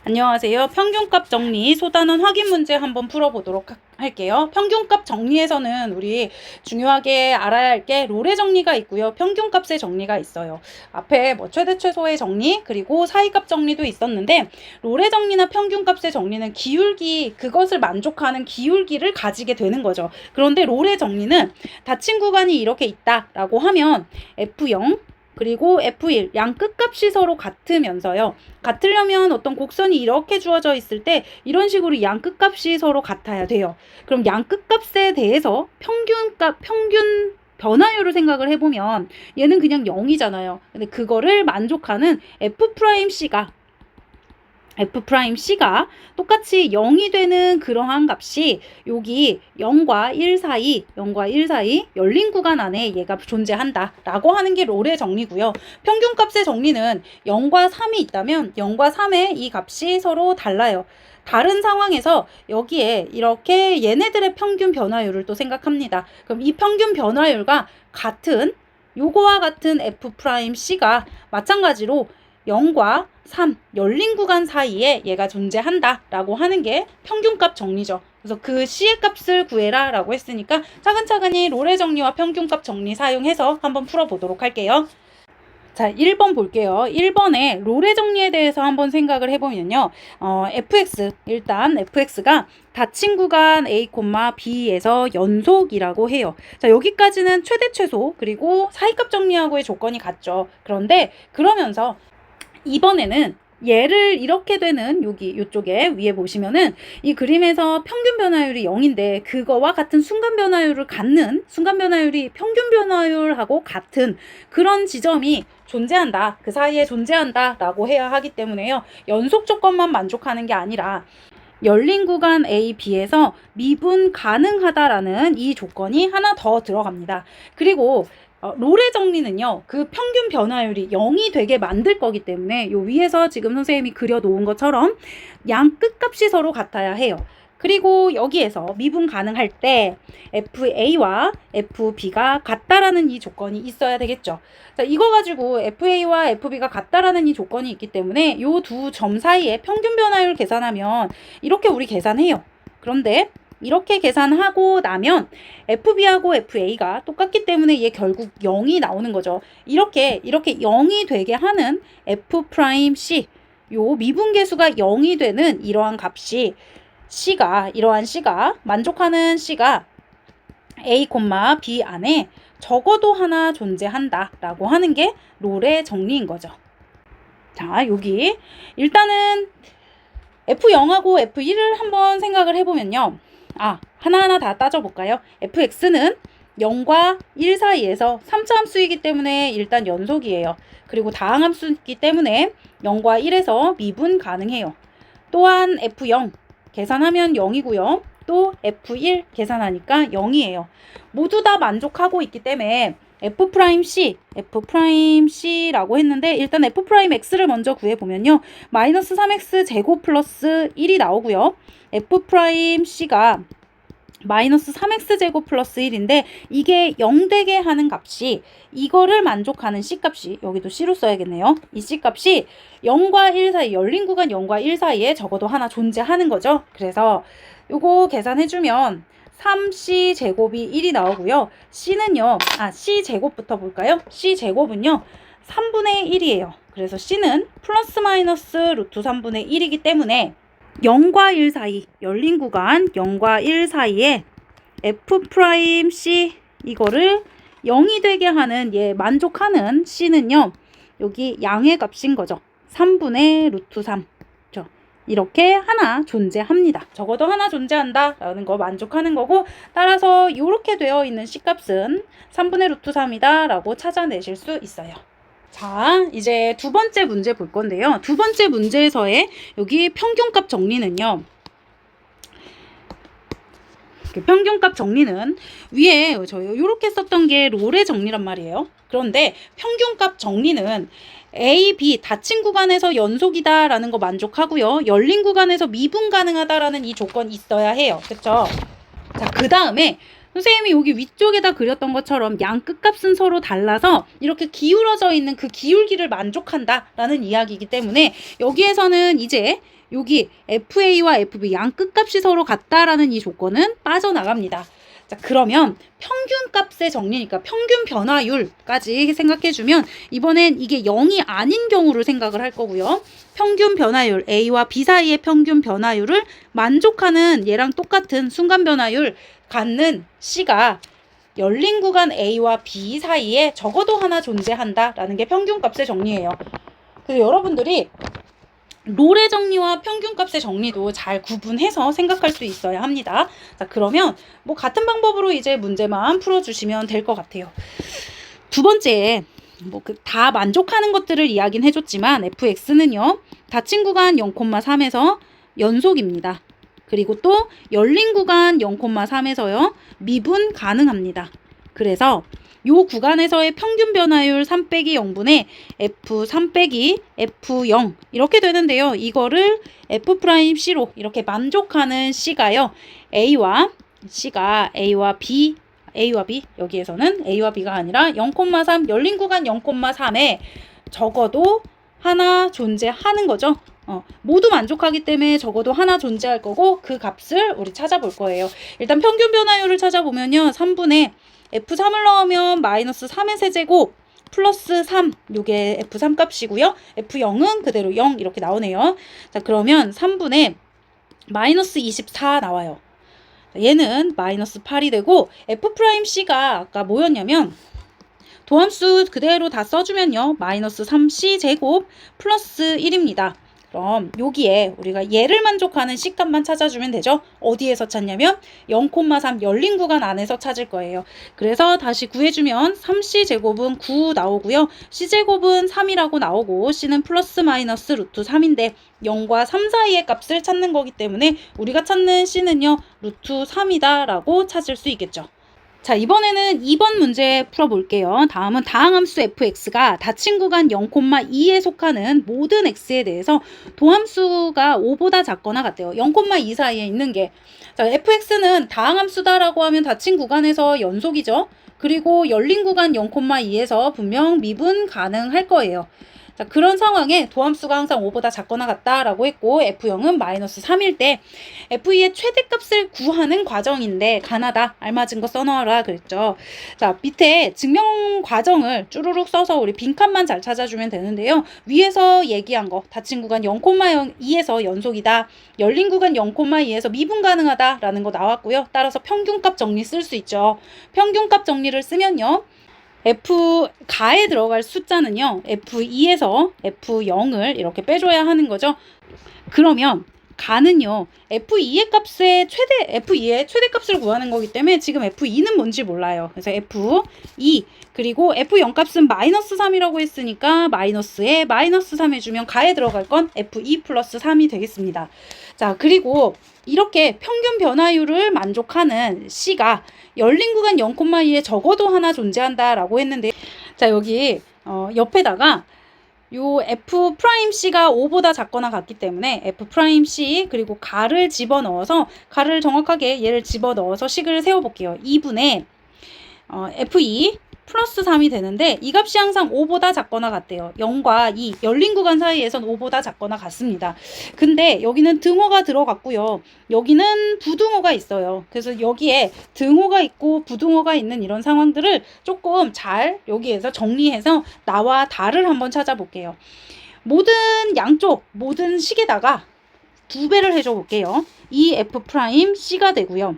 안녕하세요. 평균값 정리 소단원 확인 문제 한번 풀어보도록 할게요. 평균값 정리에서는 우리 중요하게 알아야 할 게 롤의 정리가 있고요. 평균값의 정리가 있어요. 앞에 뭐 최대 최소의 정리 그리고 사이값 정리도 있었는데 롤의 정리나 평균값의 정리는 기울기 그것을 만족하는 기울기를 가지게 되는 거죠. 그런데 롤의 정리는 닫힌 구간이 이렇게 있다라고 하면 F0 그리고 F1 양 끝값이 서로 같으면서요. 같으려면 어떤 곡선이 이렇게 주어져 있을 때 이런 식으로 양 끝값이 서로 같아야 돼요. 그럼 양 끝값에 대해서 평균 변화율을 생각을 해보면 얘는 그냥 0이잖아요. 근데 그거를 만족하는 F'C가 똑같이 0이 되는 그러한 값이 여기 0과 1 사이 열린 구간 안에 얘가 존재한다 라고 하는 게 롤의 정리고요. 평균값의 정리는 0과 3이 있다면 0과 3의 이 값이 서로 달라요. 다른 상황에서 여기에 이렇게 얘네들의 평균 변화율을 또 생각합니다. 그럼 이 평균 변화율과 같은 요거와 같은 F'C가 마찬가지로 0과 3 열린 구간 사이에 얘가 존재한다 라고 하는 게 평균값 정리죠. 그래서 그 C의 값을 구해라 라고 했으니까 차근차근히 롤의 정리와 평균값 정리 사용해서 한번 풀어보도록 할게요. 자, 1번 볼게요. 1번에 롤의 정리에 대해서 한번 생각을 해보면요. 일단 fx가 닫힌 구간 a, b에서 연속이라고 해요. 자, 여기까지는 최대 최소 그리고 사이값 정리하고의 조건이 같죠. 그런데 그러면서 이번에는 얘를 이렇게 되는 요쪽에 위에 보시면은 이 그림에서 평균 변화율이 0인데 그거와 같은 순간 변화율을 갖는 순간 변화율이 평균 변화율하고 같은 그런 지점이 존재한다. 그 사이에 존재한다 라고 해야 하기 때문에요. 연속 조건만 만족하는 게 아니라 열린 구간 A, B에서 미분 가능하다라는 이 조건이 하나 더 들어갑니다. 그리고 롤의 정리는요, 그 평균 변화율이 0이 되게 만들 거기 때문에 요 위에서 지금 선생님이 그려놓은 것처럼 양 끝값이 서로 같아야 해요. 그리고 여기에서 미분 가능할 때 FA와 FB가 같다라는 이 조건이 있어야 되겠죠. 자, 이거 가지고 FA와 FB가 같다라는 이 조건이 있기 때문에 요 두 점 사이에 평균 변화율 계산하면 이렇게 우리 계산해요. 그런데 이렇게 계산하고 나면 FB하고 FA가 똑같기 때문에 얘 결국 0이 나오는 거죠. 이렇게 0이 되게 하는 F'C 요 미분계수가 0이 되는 이러한 값이 이러한 C가 만족하는 C가 A, B 안에 적어도 하나 존재한다 라고 하는 게 롤의 정리인 거죠. 자, 여기 일단은 F0하고 F1을 한번 생각을 해보면요. 하나하나 다 따져볼까요? fx는 0과 1 사이에서 3차 함수이기 때문에 일단 연속이에요. 그리고 다항함수이기 때문에 0과 1에서 미분 가능해요. 또한 f0 계산하면 0이고요. 또 f1 계산하니까 0이에요. 모두 다 만족하고 있기 때문에 F'C라고 했는데 일단 F'X를 먼저 구해보면요. 마이너스 3x 제곱 플러스 1이 나오고요. F'C가 마이너스 3x 제곱 플러스 1인데 이게 0 되게 하는 값이 이거를 만족하는 C값이 여기도 C로 써야겠네요. 이 C값이 0과 1 사이 열린 구간 0과 1 사이에 적어도 하나 존재하는 거죠. 그래서 요거 계산해주면 3C 제곱이 1이 나오고요. C는요. C 제곱부터 볼까요? C 제곱은요. 3분의 1이에요. 그래서 C는 플러스 마이너스 루트 3분의 1이기 때문에 0과 1 사이 열린 구간 0과 1 사이에 F'C 이거를 0이 되게 하는 만족하는 C는요. 여기 양의 값인 거죠. 3분의 루트 3. 이렇게 하나 존재합니다. 적어도 하나 존재한다 라는 거 만족하는 거고 따라서 이렇게 되어 있는 C값은 3분의 루트 3이다 라고 찾아내실 수 있어요. 자, 이제 두 번째 문제 볼 건데요. 두 번째 문제에서의 여기 평균값 정리는요. 평균값 정리는 위에 저희 이렇게 썼던 게 롤의 정리란 말이에요. 그런데 평균값 정리는 A, B 닫힌 구간에서 연속이다 라는 거 만족하고요. 열린 구간에서 미분 가능하다라는 이 조건이 있어야 해요. 그쵸? 자, 그 다음에 선생님이 여기 위쪽에다 그렸던 것처럼 양 끝값은 서로 달라서 이렇게 기울어져 있는 그 기울기를 만족한다 라는 이야기이기 때문에 여기에서는 이제 여기 FA와 FB 양 끝값이 서로 같다라는 이 조건은 빠져나갑니다. 자, 그러면 평균값의 정리니까 평균 변화율까지 생각해주면 이번엔 이게 0이 아닌 경우를 생각을 할 거고요. 평균 변화율, A와 B 사이의 평균 변화율을 만족하는 얘랑 똑같은 순간 변화율 갖는 C가 열린 구간 A와 B 사이에 적어도 하나 존재한다라는 게 평균값의 정리예요. 그래서 여러분들이 롤의 정리와 평균값의 정리도 잘 구분해서 생각할 수 있어야 합니다. 자, 그러면 뭐 같은 방법으로 이제 문제만 풀어주시면 될 것 같아요. 두 번째, 뭐 다 만족하는 것들을 이야기는 해줬지만 fx는요. 닫힌 구간 0,3에서 연속입니다. 그리고 또 열린 구간 0,3에서요. 미분 가능합니다. 그래서 요 구간에서의 평균 변화율 3 빼기 0분의 F3 빼기 F0 이렇게 되는데요. 이거를 F'C로 이렇게 만족하는 C가요. C가 A와 B 여기에서는 A와 B가 아니라 0,3 열린 구간 0,3에 적어도 하나 존재하는 거죠. 모두 만족하기 때문에 적어도 하나 존재할 거고 그 값을 우리 찾아볼 거예요. 일단 평균 변화율을 찾아보면요. 3분의 F3을 넣으면 마이너스 3의 세제곱 플러스 3 요게 F3 값이고요. F0은 그대로 0 이렇게 나오네요. 자, 그러면 3분의 마이너스 24 나와요. 얘는 마이너스 8이 되고 F'C가 아까 뭐였냐면 도함수 그대로 다 써주면요. 마이너스 3C 제곱 플러스 1입니다. 그럼 여기에 우리가 얘를 만족하는 C값만 찾아주면 되죠. 어디에서 찾냐면 0,3 열린 구간 안에서 찾을 거예요. 그래서 다시 구해주면 3C 제곱은 9 나오고요. C 제곱은 3이라고 나오고 C는 플러스 마이너스 루트 3인데 0과 3 사이의 값을 찾는 거기 때문에 우리가 찾는 C는요. 루트 3이다 라고 찾을 수 있겠죠. 자, 이번에는 2번 문제 풀어볼게요. 다음은 다항함수 fx가 닫힌 구간 0,2에 속하는 모든 x에 대해서 도함수가 5보다 작거나 같대요. 0,2 사이에 있는 게. 자, fx는 다항함수다라고 하면 닫힌 구간에서 연속이죠. 그리고 열린 구간 0,2에서 분명 미분 가능할 거예요. 자, 그런 상황에 도함수가 항상 5보다 작거나 같다라고 했고 F0은 마이너스 3일 때 F2의 최대값을 구하는 과정인데 가나다 알맞은 거 써놓아라 그랬죠. 자, 밑에 증명 과정을 쭈루룩 써서 우리 빈칸만 잘 찾아주면 되는데요. 위에서 얘기한 거 닫힌 구간 0,2에서 연속이다. 열린 구간 0,2에서 미분 가능하다라는 거 나왔고요. 따라서 평균값 정리 쓸 수 있죠. 평균값 정리를 쓰면요. F가에 들어갈 숫자는요. F2에서 F0을 이렇게 빼줘야 하는 거죠. 그러면 가는요. F2의 최대값을 구하는 거기 때문에 지금 F2는 뭔지 몰라요. 그래서 F2 그리고 F0 값은 마이너스 3이라고 했으니까 마이너스에 마이너스 3 해주면 가에 들어갈 건 F2 플러스 3이 되겠습니다. 자, 그리고 이렇게 평균 변화율을 만족하는 C가 열린 구간 0,2에 적어도 하나 존재한다라고 했는데 자, 여기 옆에다가 요 F'C가 5보다 작거나 같기 때문에 F'C 그리고 가를 집어넣어서 가를 정확하게 얘를 집어넣어서 식을 세워볼게요. 2분의 F2 플러스 3이 되는데 이 값이 항상 5보다 작거나 같대요. 0과 2 열린 구간 사이에선 5보다 작거나 같습니다. 근데 여기는 등호가 들어갔고요. 여기는 부등호가 있어요. 그래서 여기에 등호가 있고 부등호가 있는 이런 상황들을 조금 잘 여기에서 정리해서 나와 다를 한번 찾아볼게요. 모든 양쪽 모든 식에다가 2배를 해줘 볼게요. 이 F'C가 되고요.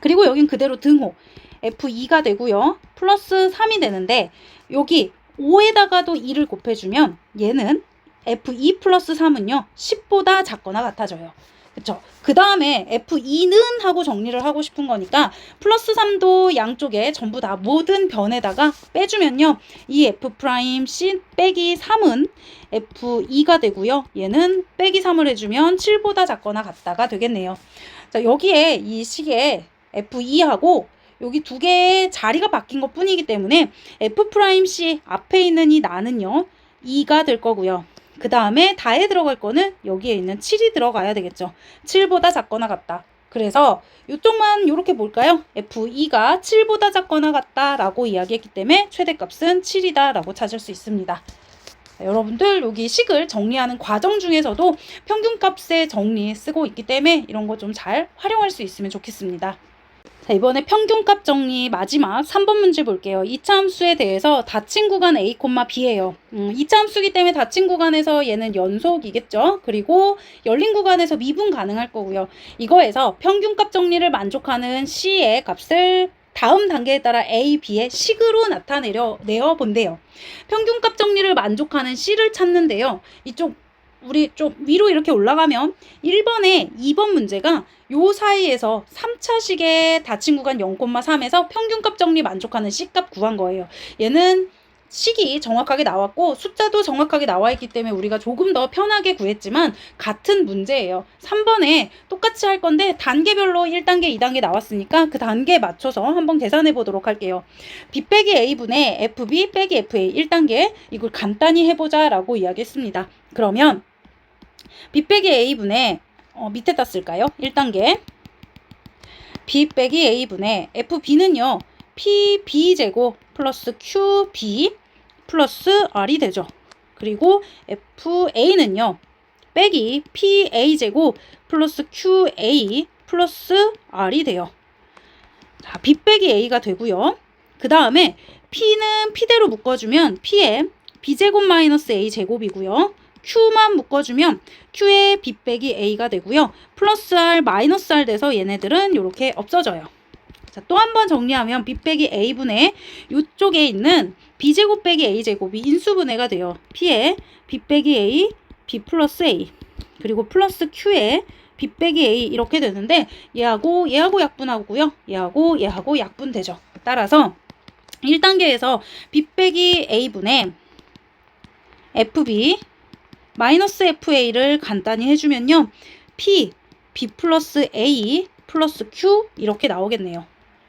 그리고 여긴 그대로 등호 F2가 되고요. 플러스 3이 되는데 여기 5에다가도 2를 곱해주면 얘는 F2 플러스 3은요. 10보다 작거나 같아져요. 그쵸? 그 다음에 F2는 하고 정리를 하고 싶은 거니까 플러스 3도 양쪽에 전부 다 모든 변에다가 빼주면요. 이 F'C 빼기 3은 F2가 되고요. 얘는 빼기 3을 해주면 7보다 작거나 같다가 되겠네요. 자, 여기에 이 식에 F2하고 여기 두 개의 자리가 바뀐 것 뿐이기 때문에 F'C 앞에 있는 이 나는요 2가 될 거고요. 그 다음에 다에 들어갈 거는 여기에 있는 7이 들어가야 되겠죠. 7보다 작거나 같다. 그래서 이쪽만 이렇게 볼까요? F2가 7보다 작거나 같다라고 이야기했기 때문에 최대값은 7이다 라고 찾을 수 있습니다. 여러분들 여기 식을 정리하는 과정 중에서도 평균값의 정리 쓰고 있기 때문에 이런 거 좀 잘 활용할 수 있으면 좋겠습니다. 자, 이번에 평균값 정리 마지막 3번 문제 볼게요. 2차 함수에 대해서 닫힌 구간 a, b예요. 2차 함수기 때문에 닫힌 구간에서 얘는 연속이겠죠. 그리고 열린 구간에서 미분 가능할 거고요. 이거에서 평균값 정리를 만족하는 c의 값을 다음 단계에 따라 a, b의 식으로 내어 본대요. 평균값 정리를 만족하는 c를 찾는데요. 이쪽 우리 좀 위로 이렇게 올라가면 1번에 2번 문제가 요 사이에서 3차식의 닫힌 구간 0,3에서 평균값 정리 만족하는 C값 구한 거예요. 얘는 식이 정확하게 나왔고 숫자도 정확하게 나와 있기 때문에 우리가 조금 더 편하게 구했지만 같은 문제예요. 3번에 똑같이 할 건데 단계별로 1단계, 2단계 나왔으니까 그 단계에 맞춰서 한번 계산해 보도록 할게요. B 빼기 A분의 FB 빼기 FA 1단계 이걸 간단히 해보자 라고 이야기했습니다. 그러면 B 빼기 A분의 밑에다 쓸까요? 1단계 B 빼기 A분의 FB는요 PB제곱 플러스 QB 플러스 R이 되죠. 그리고 FA는요 빼기 PA제곱 플러스 QA 플러스 R이 돼요. 자, B 빼기 A가 되고요. 그 다음에 P는 P대로 묶어주면 P에 B제곱 마이너스 A제곱이고요. Q만 묶어주면 Q의 B 빼기 A가 되고요. 플러스 R, 마이너스 R 돼서 얘네들은 이렇게 없어져요. 자, 또 한 번 정리하면 B 빼기 A분의 이쪽에 있는 B제곱 빼기 A제곱이 인수분해가 돼요. P의 B 빼기 A, B 플러스 A 그리고 플러스 Q의 B 빼기 A 이렇게 되는데 얘하고 약분하고요. 얘하고 약분되죠. 따라서 1단계에서 B 빼기 A분의 FB 마이너스 FA를 간단히 해주면요. P, B 플러스 A 플러스 Q 이렇게 나오겠네요.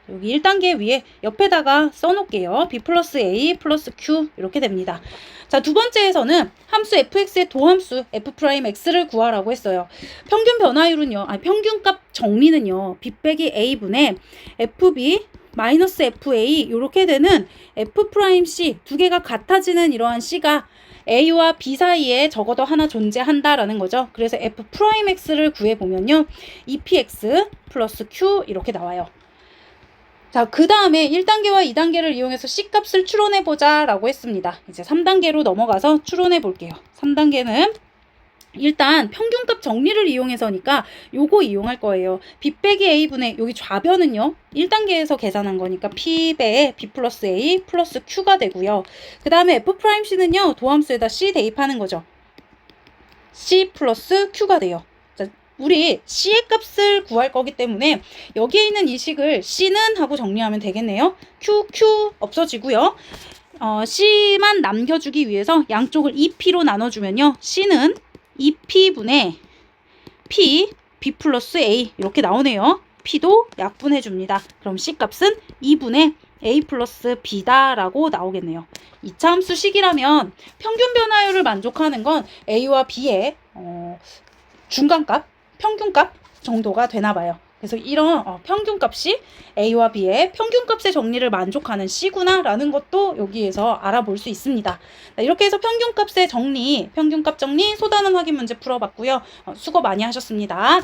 여기 1단계 위에 옆에다가 써놓을게요. B 플러스 A 플러스 Q 이렇게 됩니다. 자, 두 번째에서는 함수 fx의 도함수 f'x를 구하라고 했어요. 평균 변화율은요. 평균값 정리는요. B 빼기 A분의 FB 마이너스 FA 이렇게 되는 F'C 두 개가 같아지는 이러한 C가 A와 B 사이에 적어도 하나 존재한다라는 거죠. 그래서 F'X를 구해보면요. 2px 플러스 q 이렇게 나와요. 자, 그 다음에 1단계와 2단계를 이용해서 C값을 추론해보자 라고 했습니다. 이제 3단계로 넘어가서 추론해볼게요. 3단계는 일단 평균값 정리를 이용해서니까 요거 이용할 거예요. B 빼기 A분의 여기 좌변은요. 1단계에서 계산한 거니까 P 배에 B 플러스 A 플러스 Q가 되고요. 그 다음에 F'C는요. 도함수에다 C 대입하는 거죠. C 플러스 Q가 돼요. 자, 우리 C의 값을 구할 거기 때문에 여기에 있는 이 식을 C는 하고 정리하면 되겠네요. Q 없어지고요. C만 남겨주기 위해서 양쪽을 2P로 나눠주면요. C는 2P분의 P, B 플러스 A 이렇게 나오네요. P도 약분해줍니다. 그럼 C값은 2분의 A 플러스 B다 라고 나오겠네요. 2차 함수식이라면 평균 변화율을 만족하는 건 A와 B의 중간값, 평균값 정도가 되나 봐요. 그래서 이런 평균값이 A와 B의 평균값의 정리를 만족하는 C구나 라는 것도 여기에서 알아볼 수 있습니다. 이렇게 해서 평균값의 정리, 평균값 정리, 소단원 확인 문제 풀어봤고요. 수고 많이 하셨습니다.